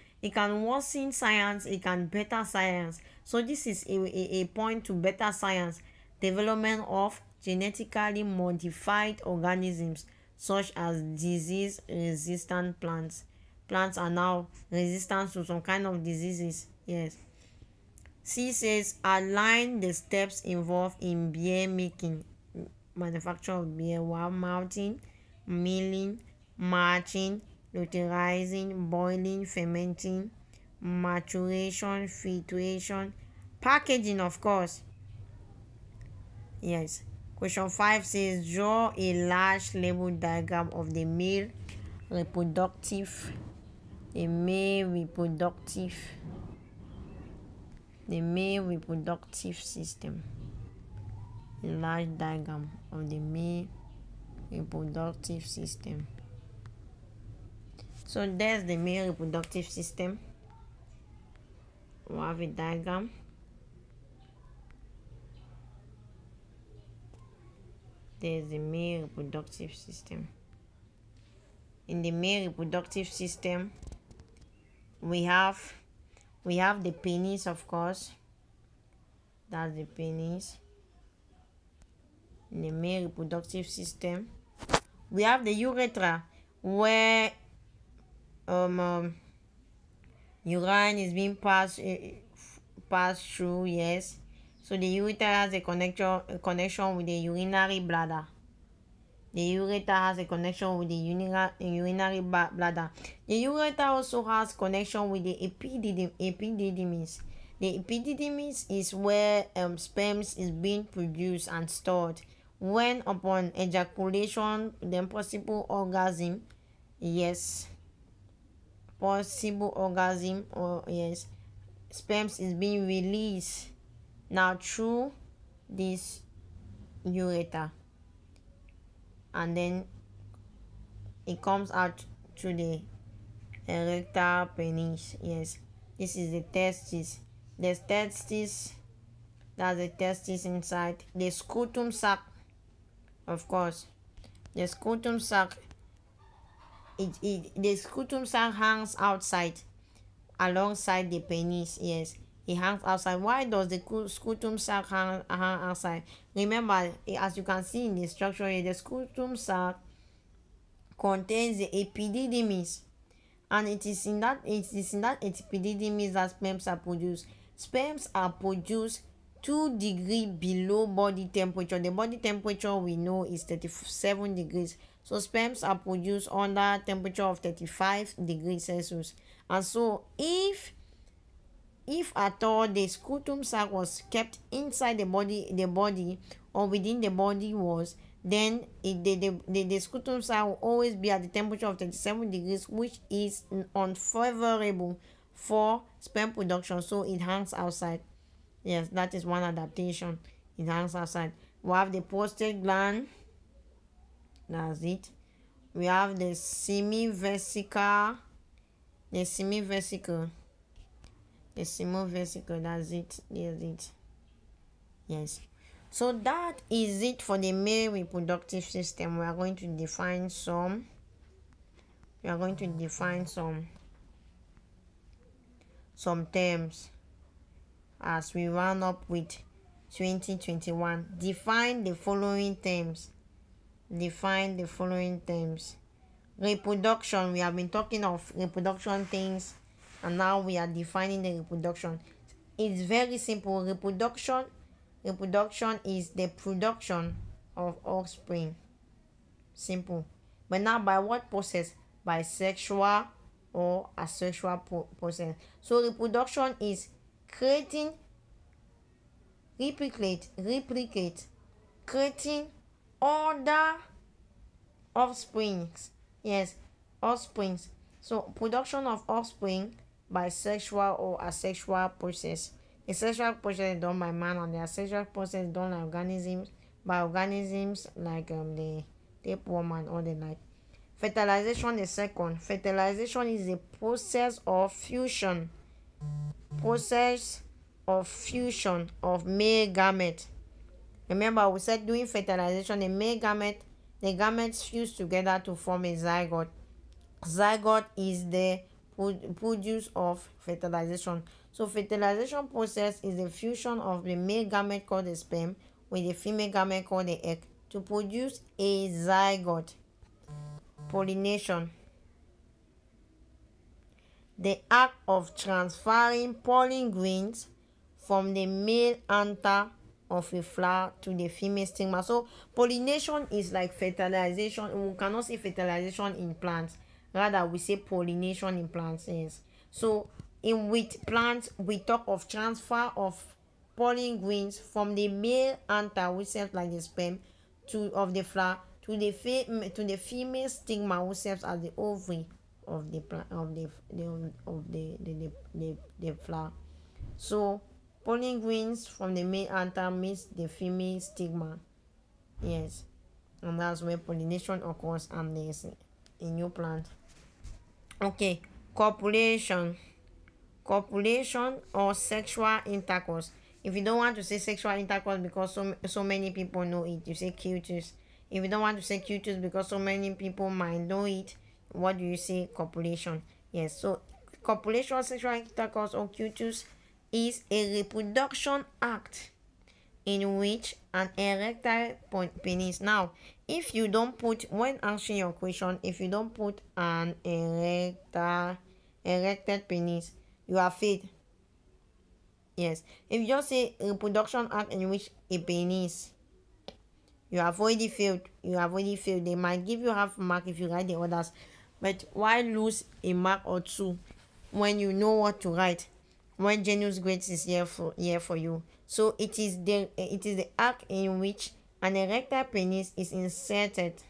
Speaker 1: worsen science, it can better science. So this is a point to better science. Development of genetically modified organisms such as disease resistant plants. Plants are now resistant to some kind of diseases. Yes. C says outline the steps involved in beer making. Manufacture of beer while malting, milling, matching, luteinizing, boiling, fermenting, maturation, filtration, packaging, of course. Yes. Question 5 says draw a large label diagram of the male reproductive system. A large diagram of the male reproductive system. So there's the male reproductive system. We have a diagram. There's the male reproductive system. In the male reproductive system, we have the penis, of course. That's the penis. In the male reproductive system, we have the urethra. where urine is being passed through. Yes, so the ureter has a connection with the urinary bladder. The ureter has a connection with the urinary bladder. The ureter also has connection with the epididymis. The epididymis is where sperms is being produced and stored. When upon ejaculation, then possible orgasm, yes, possible orgasm, or yes, sperms is being released now through this ureter, and then it comes out to the erectile penis. Yes, this is the testis. The testis, that's the testis inside. The scrotum sac, of course, the scrotum sac, the scrotum sac hangs outside alongside the penis. Yes, it hangs outside. Why does the scrotum sac hang outside? Remember, as you can see in the structure here, the scrotum sac contains the epididymis, and it is in that epididymis that sperms are produced. Sperms are produced 2 degrees below body temperature. The body temperature we know is 37 degrees. So sperms are produced under temperature of 35 degrees Celsius. And so if at all the scrotum sac was kept inside the body or within the body walls, then the scrotum sac will always be at the temperature of 37 degrees, which is unfavorable for sperm production. So it hangs outside. Yes, that is one adaptation. It hangs outside. We have the prostate gland. That's it. We have the semivesicle. That's it. There's it. Yes. So that is it for the male reproductive system. We are going to define some terms as we round up with 2021. Define the following terms. Reproduction. We have been talking of reproduction things, and now we are defining the reproduction. It's very simple. Reproduction is the production of offspring. Simple. But now by what process? By sexual or asexual process. So reproduction is creating, replicate, creating other offsprings. Yes, offsprings. So production of offspring by sexual or asexual process. The sexual process is done by man, and the asexual process is done by organisms like the tapeworm and all the like. Fertilization is second. Fertilization is a process of fusion of male gamete. Remember, we said during fertilization, the gametes fuse together to form a zygote. Zygote is the produce of fertilization. So fertilization process is the fusion of the male gamete called the sperm with the female gamete called the egg to produce a zygote. Pollination. The act of transferring pollen grains from the male anther of a flower to the female stigma. So pollination is like fertilization. We cannot say fertilization in plants, rather we say pollination in plants. Yes. So with plants we talk of transfer of pollen grains from the male anther, which serves like the sperm of the flower, to the female stigma, which serves as the ovary of the flower. So pollen grains from the male anther meets the female stigma. Yes, and that's where pollination occurs, and there's a new plant. Okay, copulation or sexual intercourse. If you don't want to say sexual intercourse because so many people know it, you say cutis. If you don't want to say cutis because so many people might know it, what do you say? Copulation. Yes, so copulation, sexual intercourse, or cutis is a reproduction act
Speaker 2: in which an erectile penis. Now, if you don't put, when answering your question, if you don't put an erected penis, you are failed. Yes. If you just say reproduction act in which a penis, you have already failed. You have already failed. They might give you half mark if you write the others, but why lose a mark or two when you know what to write? When genius grades is here for you. So it is the act in which an erectile penis is inserted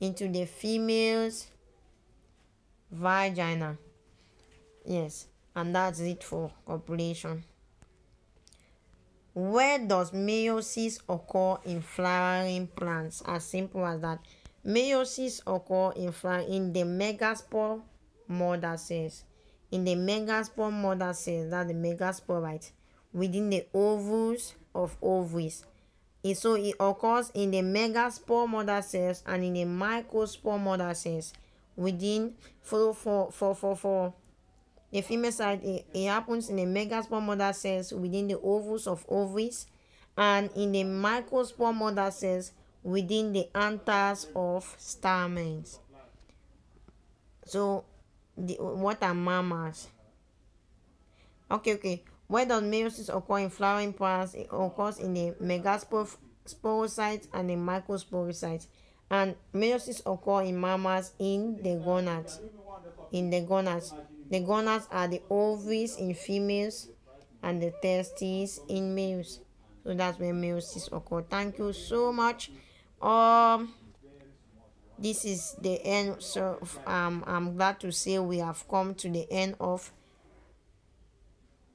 Speaker 2: into the female's vagina. Yes, and that's it for copulation. Where does meiosis occur in flowering plants? As simple as that. Meiosis occur in the megaspore mother cells. In the megaspore mother cells, that's the megaspore, right? Within the ovules of ovaries. So it occurs in the megaspore mother cells and in the microspore mother cells. Within for the female side, it happens in the megaspore mother cells within the ovules of ovaries and in the microspore mother cells within the anthers of stamens. So, what are mammals? Okay. Where does meiosis occur in flowering plants? It occurs in the megasporocytes and the microsporocytes. And meiosis occur in mammals in the gonads. The gonads are the ovaries in females and the testes in males. So that's where meiosis occur. Thank you so much. This is the end. So I'm glad to say we have come to the end of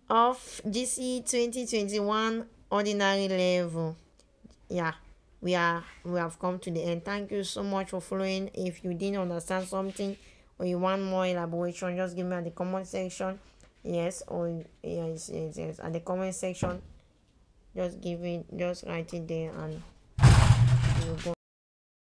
Speaker 2: GC 2021 ordinary level. Yeah, we have come to the end. Thank you so much for following. If you didn't understand something or you want more elaboration, just give me at the comment section. Yes, or yes, at the comment section. Just write it there and